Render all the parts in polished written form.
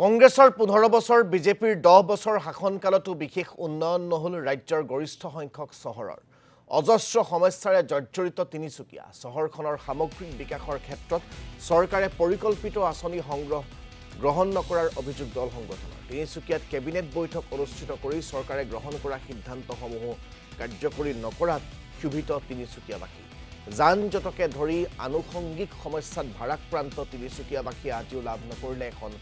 কংগ্ৰেছৰ 15 বছৰ বিজেপিৰ 10 বছৰ শাসনকালতো বিশেষ উন্নয়ন নহল ৰাজ্যৰ গৰিষ্ঠ সংখ্যক চহৰৰ অজস্ৰ সমস্যাৰে জৰ্জৰিত তিনিচুকীয়া চহৰখনৰ সামগ্ৰিক বিকাশৰ ক্ষেত্ৰত চৰকাৰে পৰিকল্পিত আঁচনি গ্ৰহণ নকৰাৰ অভিযোগ দল সংগঠনৰ তিনিচুকীয়াত কেবিনেট বৈঠক অনুষ্ঠিত কৰি চৰকাৰে গ্ৰহণ কৰা সিদ্ধান্তসমূহ কাৰ্যকৰী নকৰাত ক্ষুভিত তিনিচুকীয়াবাসী যান-জঁটকে ধৰি আনুষংগিক সমস্যাত ভাৰাক্ৰান্ত তিনিচুকীয়াবাসীয়ে আজিও লাভ নকৰিলে এখন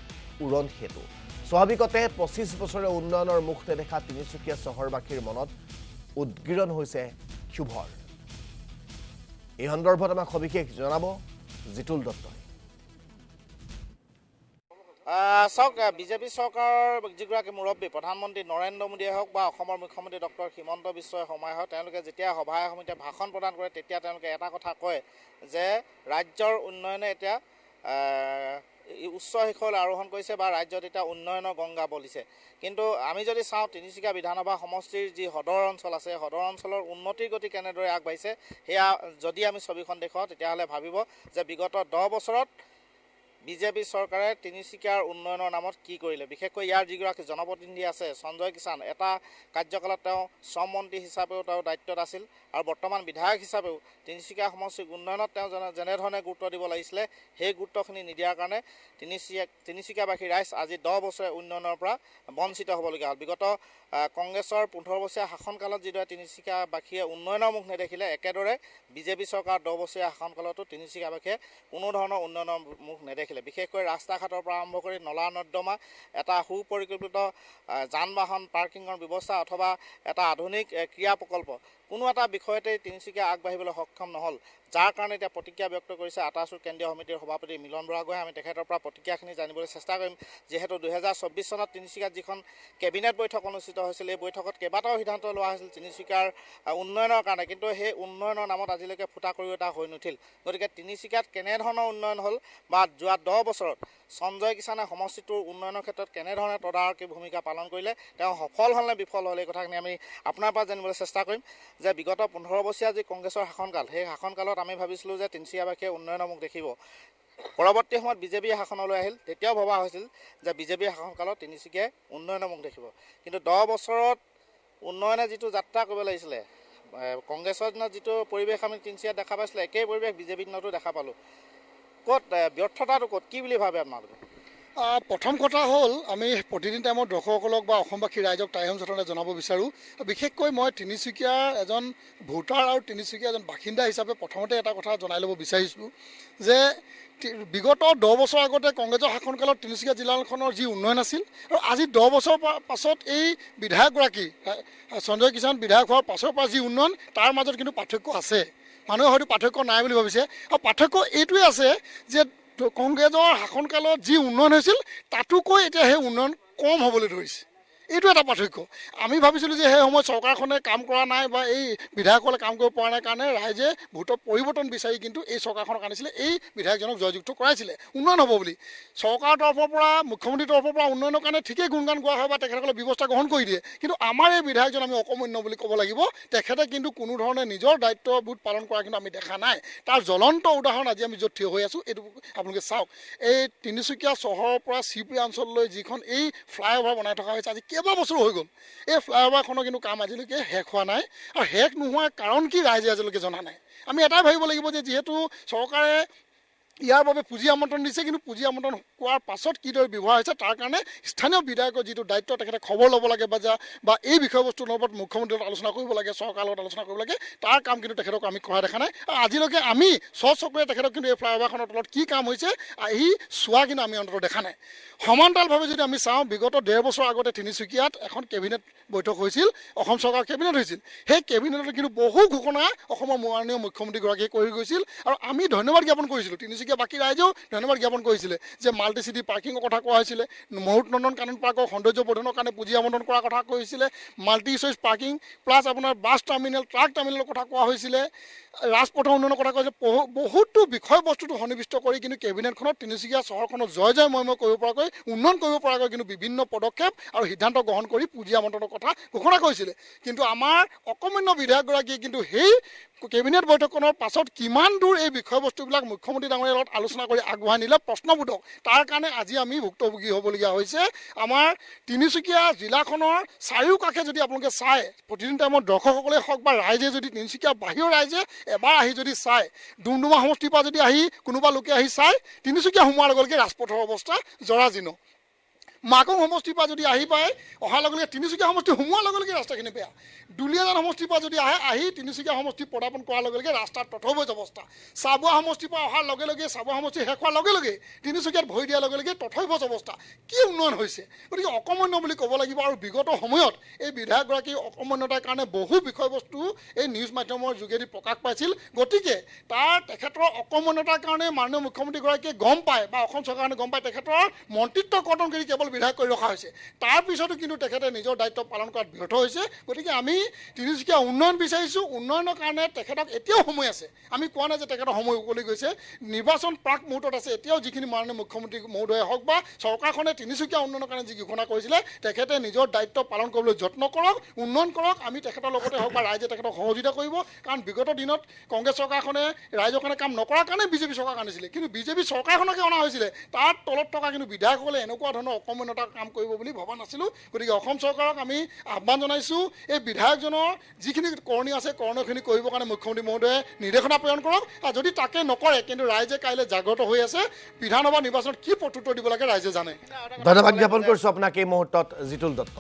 উৰণ হেতু স্বাভাৱিকতে 25 বছৰে উন্নয়নৰ মুখ নেদেখা তিনিচুকীয়া চহৰবাসীৰ মনত উদ্গীৰণ হৈছে ক্ষোভৰ এই সন্দৰ্ভত আমাক সবিশেষ জনাব জিতুল দত্তই বিজেপি চৰকাৰৰ যিগৰাকী মুৰব্বী প্ৰধানমন্ত্ৰী নৰেন্দ্ৰ মোদীয়ে হওক বা অসমৰ মুখ্যমন্ত্ৰী ডক্টৰ হিমন্ত বিশ্ব শৰ্মাই হওক তেওঁলোকে যেতিয়া সভাই সমিতিয়ে ভাষণ প্ৰদান কৰে তেতিয়া তেওঁলোকে এটা কথা কয় যে ৰাজ্যৰ উন্নয়নে এতিয়া উচ্চ শিখৰলৈ আৰোহণ কৰিছে বা ৰাজ্যত এতিয়া উন্নয়নৰ গংগা বলিছে কিন্তু আমি যদি চাওঁ তিনিচুকীয়া বিধানসভা সমষ্টিৰ যি সদৰ অঞ্চল আছে সদৰ অঞ্চলৰ উন্নতিৰ গতি কেনেদৰে আগবাঢ়িছে সেয়া যদি আমি ছবিখন দেখুৱাওঁ তেতিয়াহ'লে ভাবিব যে বিগত 10 বছৰত বিজেপি চৰকাৰে তিনিচুকীয়াৰ উন্নয়নৰ নামত কি কৰিলে বিশেষকৈ ইয়াৰ যিগৰাকী জনপ্ৰতিনিধি আছে সঞ্জয় কিষাণ এটা কাৰ্যকালত তেওঁ শ্ৰম মন্ত্ৰী হিচাপেও তেওঁ দায়িত্বত আছিল আৰু বৰ্তমান বিধায়ক হিচাপেও তিনিচুকীয়া সমষ্টিৰ উন্নয়নত তেওঁ যেনেধৰণে গুৰুত্ব দিব লাগিছিলে সেই গুৰুত্বখিনি নিদিয়াৰ কাৰণে তিনিচুকীয়াবাসী ৰাইজ আজি 10 বছৰে উন্নয়নৰ পৰা বঞ্চিত হ'বলগীয়া হ'ল বিগত কংগ্ৰেছৰ 15 বছৰীয়া শাসনকালত যিদৰে তিনিচুকীয়াবাসীয়ে উন্নয়নৰ মুখ নেদেখিলে একেদৰে বিজেপি চৰকাৰ 10 বছৰীয়া শাসনকালতো তিনিচুকীয়াবাসীয়ে কোনো ধৰণৰ উন্নয়নৰ মুখ নেদেখিলে বিশেষকৈ ৰাস্তা ঘাটৰ পৰা আৰম্ভ কৰি নলা নৰ্দমা এটা সুপৰিকল্পিত যান বাহন পাৰ্কিঙৰ ব্যৱস্থা অথবা এটা আধুনিক ক্ৰীড়া প্ৰকল্প কোনো এটা বিষয়তে তিনিচুকীয়া আগবাঢ়িবলৈ সক্ষম নহ'ল যাৰ কাৰণে এতিয়া প্ৰতিক্ৰিয়া ব্যক্ত কৰিছে আটাচুৰ কেন্দ্ৰীয় সমিতিৰ সভাপতি মিলন বৰাগোহাঁই আমি তেখেতৰ পৰা প্ৰতিক্ৰিয়াখিনি জানিবলৈ চেষ্টা কৰিম যিহেতু 2024 চনত তিনিচুকীয়াত যিখন কেবিনেট বৈঠক অনুষ্ঠিত হৈছিল এই বৈঠকত কেইবাটাও সিদ্ধান্ত লোৱা হৈছিল তিনিচুকীয়াৰ উন্নয়নৰ কাৰণে কিন্তু সেই উন্নয়নৰ নামত আজিলৈকে ফুটা কৰিও এটা হৈ নুঠিল গতিকে তিনিচুকীয়াত কেনেধৰণৰ উন্নয়ন হ'ল বা যোৱা 10 বছৰত সঞ্জয় কিষাণে সমষ্টিটোৰ উন্নয়নৰ ক্ষেত্ৰত কেনেধৰণে তদাৰকী ভূমিকা পালন কৰিলে তেওঁ সফল হ'ল নে বিফল হ'ল এই কথাখিনি আমি আপোনাৰ পৰা জানিবলৈ চেষ্টা কৰিম যে বিগত 15 বছৰীয়া যি কংগ্ৰেছৰ শাসনকাল সেই শাসনকালত আমি ভাবিছিলোঁ যে তিনিচুকীয়াবাসীয়ে উন্নয়নৰ মুখ দেখিব পৰৱৰ্তী সময়ত বিজেপিয়ে শাসনলৈ আহিল তেতিয়াও ভবা হৈছিল যে বিজেপিৰ শাসনকালত তিনিচুকীয়াই উন্নয়নৰ মুখ দেখিব কিন্তু 10 বছৰত উন্নয়নে যিটো যাত্ৰা কৰিব লাগিছিলে কংগ্ৰেছৰ দিনত যিটো পৰিৱেশ আমি তিনিচুকীয়াত দেখা পাইছিলোঁ একেই পৰিৱেশ বিজেপিৰ দিনতো দেখা পালোঁ ক'ত ব্যৰ্থতাটো ক'ত কি বুলি ভাবে আপোনালোকে প্ৰথম কথা হ'ল আমি প্ৰতিদিন টাইমত দৰ্শকসকলক বা অসমবাসী ৰাইজক টাইম যথেষ্ট জনাব বিচাৰোঁ বিশেষকৈ মই তিনিচুকীয়াৰ এজন ভোটাৰ আৰু তিনিচুকীয়া এজন বাসিন্দা হিচাপে প্ৰথমতে এটা কথা জনাই ল'ব বিচাৰিছোঁ যে বিগত 10 বছৰ আগতে কংগ্ৰেছৰ শাসনকালত তিনিচুকীয়া জিলাখনৰ যি উন্নয়ন আছিল আৰু আজি 10 বছৰ পাছত এই বিধায়কগৰাকী সঞ্জয় কিষাণ বিধায়ক হোৱাৰ পাছৰ পৰা যি উন্নয়ন তাৰ মাজত কিন্তু পাৰ্থক্য আছে মানুহে হয়তো পাৰ্থক্য নাই বুলি ভাবিছে আৰু পাৰ্থক্য এইটোৱে আছে যে কংগ্ৰেছৰ শাসনকালত যি উন্নয়ন হৈছিল তাতোকৈ এতিয়া সেই উন্নয়ন কম হ'বলৈ ধৰিছে এইটো এটা পাৰ্থক্য আমি ভাবিছিলোঁ যে সেই সময়ত চৰকাৰখনে কাম কৰা নাই বা এই বিধায়কসকলে কাম কৰিব পৰা নাই কাৰণে ৰাইজে ভোটৰ পৰিৱৰ্তন বিচাৰি কিন্তু এই চৰকাৰখনক আনিছিলে এই বিধায়কজনক জয়যুক্ত কৰাইছিলে উন্নয়ন হ'ব বুলি চৰকাৰৰ তৰফৰ পৰা মুখ্যমন্ত্ৰীৰ তৰফৰ পৰা উন্নয়নৰ কাৰণে ঠিকেই গুণগান গোৱা হয় বা তেখেতসকলে ব্যৱস্থা গ্ৰহণ কৰি দিয়ে কিন্তু আমাৰ এই বিধায়কজন আমি অকমন্য বুলি ক'ব লাগিব তেখেতে কিন্তু কোনো ধৰণে নিজৰ দায়িত্ববোধ পালন কৰা কিন্তু আমি দেখা নাই তাৰ জ্বলন্ত উদাহৰণ আজি আমি য'ত থিয় হৈ আছোঁ এইটো আপোনালোকে চাওক এই তিনিচুকীয়া চহৰৰ পৰা চিপুৰীয়া অঞ্চললৈ যিখন এই ফ্লাইঅভাৰ বনাই থকা হৈছে আজি কেইবা বছৰ হৈ গ'ল এই ফ্লাইঅভাৰখনৰ কিন্তু কাম আজিলৈকে শেষ হোৱা নাই আৰু শেষ নোহোৱাৰ কাৰণ কি ৰাইজে আজিলৈকে জনা নাই আমি এটাই ভাবিব লাগিব যে যিহেতু চৰকাৰে ইয়াৰ বাবে পুঁজি আমন্ত্ৰণ দিছে কিন্তু পুঁজি আমন্ত্ৰণ কোৱাৰ পাছত কিদৰে ব্যৱহাৰ হৈছে তাৰ কাৰণে স্থানীয় বিধায়কৰ যিটো দায়িত্ব তেখেতে খবৰ ল'ব লাগে বা এই বিষয়বস্তুৰ লগত মুখ্যমন্ত্ৰীৰ লগত আলোচনা কৰিব লাগে চৰকাৰৰ লগত আলোচনা কৰিব লাগে তাৰ কাম কিন্তু তেখেতক আমি কৰা দেখা নাই আৰু আজিলৈকে আমি চকুৰে তেখেতক কিন্তু এই ফ্লাইঅভাৰখনৰ তলত কি কাম হৈছে আহি চোৱা কিন্তু আমি অন্তত দেখা নাই সমান্তৰালভাৱে যদি আমি চাওঁ বিগত 1.5 বছৰ আগতে তিনিচুকীয়াত এখন কেবিনেট বৈঠক হৈছিল অসম চৰকাৰৰ কেবিনেট হৈছিল সেই কেবিনেটত কিন্তু বহু ঘোষণা অসমৰ মাননীয় মুখ্যমন্ত্ৰীগৰাকীয়ে কৰি গৈছিল আৰু আমি ধন্যবাদ জ্ঞাপন কৰিছিলোঁ তিনিচুকীয়া বাকী ৰাইজেও ধন্যবাদ জ্ঞাপন কৰিছিলে যে মাল্টি চিটি পাৰ্কিঙৰ কথা কোৱা হৈছিলে মহুত নন্দন কানন পাৰ্কৰ সৌন্দৰ্য বৰ্ধনৰ কাৰণে পুঁজি আমন্ত্ৰণ কৰাৰ কথা কৈছিলে মাল্টি চইচ পাৰ্কিং প্লাছ আপোনাৰ বাছ টাৰ্মিনেল ট্ৰাক টাৰ্মিনেলৰ কথা কোৱা হৈছিলে ৰাজপথৰ উন্নয়নৰ কথা কৈছে বহুতো বিষয়বস্তুটো সন্নিৱিষ্ট কৰি কিন্তু কেবিনেটখনত তিনিচুকীয়া চহৰখনত জয় ময় কৰিব পৰাকৈ উন্নয়ন কৰিব পৰাকৈ কিন্তু বিভিন্ন পদক্ষেপ আৰু সিদ্ধান্ত গ্ৰহণ কৰি পুঁজি আমন্ত্ৰণৰ কথা ঘোষণা কৰিছিলে কিন্তু আমাৰ অকমান্য বিধায়কগৰাকীয়ে কিন্তু সেই কেবিনেট বৈঠকখনৰ পাছত কিমান দূৰ এই বিষয়বস্তুবিলাক মুখ্যমন্ত্ৰী ডাঙৰীয়াৰ লগত আলোচনা কৰি আগবঢ়াই নিলে প্ৰশ্নবোধক। তাৰ কাৰণে আজি আমি ভুক্তভোগী হ'বলগীয়া হৈছে। আমাৰ তিনিচুকীয়া জিলাখনৰ চাৰিওকাষে যদি আপোনালোকে চায়, প্ৰতিদিন টাইমত দৰ্শকসকলে হওক বা ৰাইজে যদি তিনিচুকীয়া বাহিৰৰ ৰাইজে এবাৰ আহি যদি চায়, ডুমডুমা সমষ্টিৰ পৰা যদি আহি কোনোবা লোকে আহি চায়, তিনিচুকীয়া সোমোৱাৰ লগে লগে ৰাজপথৰ অৱস্থা জৰাজীৰ্ণ। মাকং সমষ্টিৰ পৰা যদি আহি পায়, অহাৰ লগে লগে তিনিচুকীয়া সমষ্টি সোমোৱাৰ লগে লগে ৰাস্তাখিনি বেয়া। দুলীয়াজান সমষ্টিৰ পৰা যদি আহি তিনিচুকীয়া সমষ্টি পদাৰ্পণ কৰাৰ লগে লগে ৰাস্তাৰ তথৈবজ অৱস্থা। চাবুৱা সমষ্টিৰ পৰা অহাৰ লগে লগে, চাবুৱা সমষ্টি শেষ হোৱাৰ লগে লগে তিনিচুকীয়াত ভৰি দিয়াৰ লগে লগে তথৈবজ অৱস্থা। কি উন্নয়ন হৈছে? গতিকে অকমন্য বুলি ক'ব লাগিব। আৰু বিগত সময়ত এই বিধায়কগৰাকীৰ অকমন্যতাৰ কাৰণে বহু বিষয়বস্তু এই নিউজ মাধ্যমৰ যোগেদি প্ৰকাশ পাইছিল। গতিকে তেখেতৰ অকমন্যতাৰ কাৰণে মাননীয় মুখ্যমন্ত্ৰীগৰাকীয়ে গম পায় বা অসম চৰকাৰে গম পায় তেখেতৰ মন্ত্ৰিত্ব কৰ্তন কৰি কেৱল বিধায়ক কৰি ৰখা হৈছে। তাৰ পিছতো কিন্তু তেখেতে নিজৰ দায়িত্ব পালন কৰাত ব্যৰ্থ হৈছে। গতিকে আমি তিনিচুকীয়া উন্নয়ন বিচাৰিছোঁ। উন্নয়নৰ কাৰণে তেখেতক এতিয়াও সময় আছে। আমি কোৱা নাই যে তেখেতৰ সময় উকলি গৈছে। নিৰ্বাচন প্ৰাক মুহূৰ্তত আছে। এতিয়াও যিখিনি মাননীয় মুখ্যমন্ত্ৰী মহোদয়ে হওক বা চৰকাৰখনে তিনিচুকীয়া উন্নয়নৰ কাৰণে যি ঘোষণা কৰিছিলে, তেখেতে নিজৰ দায়িত্ব পালন কৰিবলৈ যত্ন কৰক, উন্নয়ন কৰক। আমি তেখেতৰ লগতে হওক বা ৰাইজে তেখেতক সহযোগিতা কৰিব। কাৰণ বিগত দিনত কংগ্ৰেছ চৰকাৰখনে ৰাইজৰ কাৰণে কাম নকৰাৰ কাৰণে বিজেপি চৰকাৰ আনিছিলে। কিন্তু বিজেপি চৰকাৰখনকে অনা হৈছিলে। তাৰ তলত থকা কিন্তু বিধায়কসকলে এনেকুৱা ধৰণৰ অকমন্যতাৰ কাম কৰিব বুলি ভবা নাছিলোঁ। গতিকে অসম চৰকাৰক আমি আহ্বান জনাইছোঁ, এই বিধায়কজনৰ যিখিনি কৰণীয় আছে কৰণীয়খিনি কৰিবৰ কাৰণে মুখ্যমন্ত্ৰী মহোদয়ে নিৰ্দেশনা প্ৰেৰণ কৰক। আৰু যদি তাকে নকৰে, কিন্তু ৰাইজে কাইলৈ জাগ্ৰত হৈ আছে। বিধানসভা নিৰ্বাচনত কি প্ৰত্যুত্তৰ দিব লাগে ৰাইজে জানে। ধন্যবাদ জ্ঞাপন কৰিছোঁ আপোনাক এই মুহূৰ্তত জিতুল দত্ত।